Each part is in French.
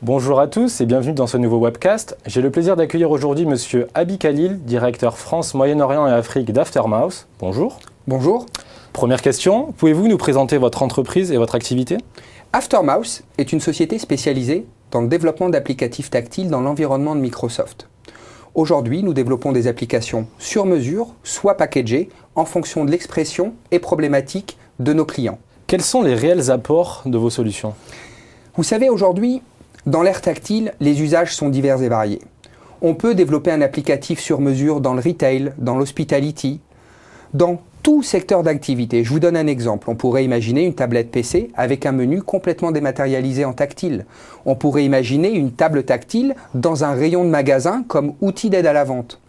Bonjour à tous et bienvenue dans ce nouveau webcast. J'ai le plaisir d'accueillir aujourd'hui Monsieur Abi Khalil, directeur France, Moyen-Orient et Afrique d'Aftermouse. Bonjour. Bonjour. Première question, pouvez-vous nous présenter votre entreprise et votre activité? Aftermouse est une société spécialisée dans le développement d'applicatifs tactiles dans l'environnement de Microsoft. Aujourd'hui, nous développons des applications sur mesure, soit packagées, en fonction de l'expression et problématiques de nos clients. Quels sont les réels apports de vos solutions? Vous savez, aujourd'hui, dans l'ère tactile, les usages sont divers et variés. On peut développer un applicatif sur mesure dans le retail, dans l'hospitality, dans tout secteur d'activité. Je vous donne un exemple. On pourrait imaginer une tablette PC avec un menu complètement dématérialisé en tactile. On pourrait imaginer une table tactile dans un rayon de magasin comme outil d'aide à la vente.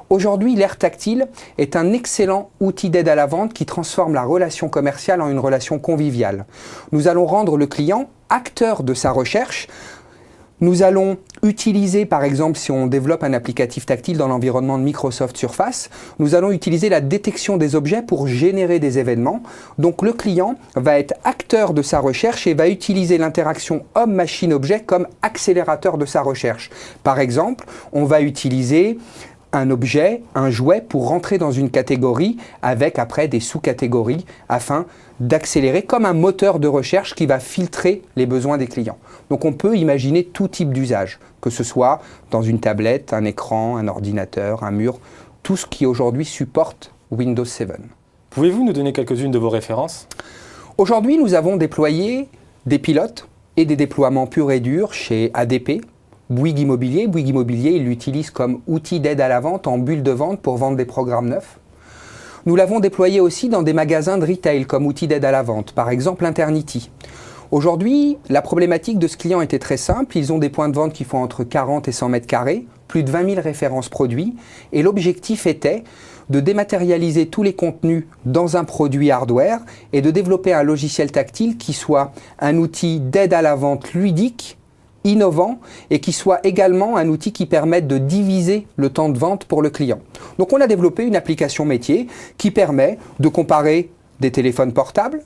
Aujourd'hui, l'ère tactile est un excellent outil d'aide à la vente qui transforme la relation commerciale en une relation conviviale. Nous allons rendre le client acteur de sa recherche. Nous allons utiliser, par exemple, si on développe un applicatif tactile dans l'environnement de Microsoft Surface, nous allons utiliser la détection des objets pour générer des événements. Donc le client va être acteur de sa recherche et va utiliser l'interaction homme-machine-objet comme accélérateur de sa recherche. Par exemple, on va utiliser un objet, un jouet pour rentrer dans une catégorie avec après des sous-catégories afin d'accélérer comme un moteur de recherche qui va filtrer les besoins des clients. Donc on peut imaginer tout type d'usage, que ce soit dans une tablette, un écran, un ordinateur, un mur, tout ce qui aujourd'hui supporte Windows 7. Pouvez-vous nous donner quelques-unes de vos références? Aujourd'hui, nous avons déployé des pilotes et des déploiements purs et durs chez ADP, Bouygues Immobilier. Bouygues Immobilier, il l'utilise comme outil d'aide à la vente en bulle de vente pour vendre des programmes neufs. Nous l'avons déployé aussi dans des magasins de retail comme outil d'aide à la vente, par exemple Internity. Aujourd'hui, la problématique de ce client était très simple. Ils ont des points de vente qui font entre 40 et 100 mètres carrés, plus de 20 000 références produits. Et l'objectif était de dématérialiser tous les contenus dans un produit hardware et de développer un logiciel tactile qui soit un outil d'aide à la vente ludique, innovant et qui soit également un outil qui permette de diviser le temps de vente pour le client. Donc on a développé une application métier qui permet de comparer des téléphones portables,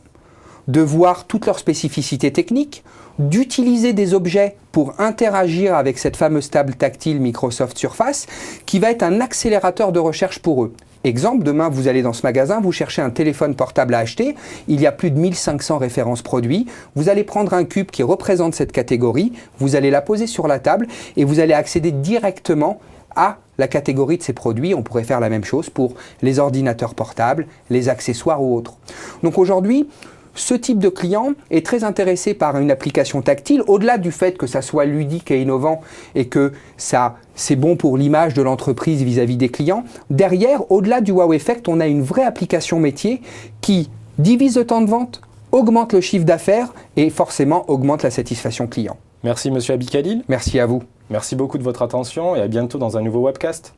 de voir toutes leurs spécificités techniques, d'utiliser des objets pour interagir avec cette fameuse table tactile Microsoft Surface qui va être un accélérateur de recherche pour eux. Exemple, demain vous allez dans ce magasin, vous cherchez un téléphone portable à acheter, il y a plus de 1500 références produits, vous allez prendre un cube qui représente cette catégorie, vous allez la poser sur la table et vous allez accéder directement à la catégorie de ces produits. On pourrait faire la même chose pour les ordinateurs portables, les accessoires ou autres. Donc aujourd'hui, ce type de client est très intéressé par une application tactile, au-delà du fait que ça soit ludique et innovant et que c'est bon pour l'image de l'entreprise vis-à-vis des clients. Derrière, au-delà du wow effect, on a une vraie application métier qui divise le temps de vente, augmente le chiffre d'affaires et forcément augmente la satisfaction client. Merci Monsieur Abi Khalil. Merci à vous. Merci beaucoup de votre attention et à bientôt dans un nouveau webcast.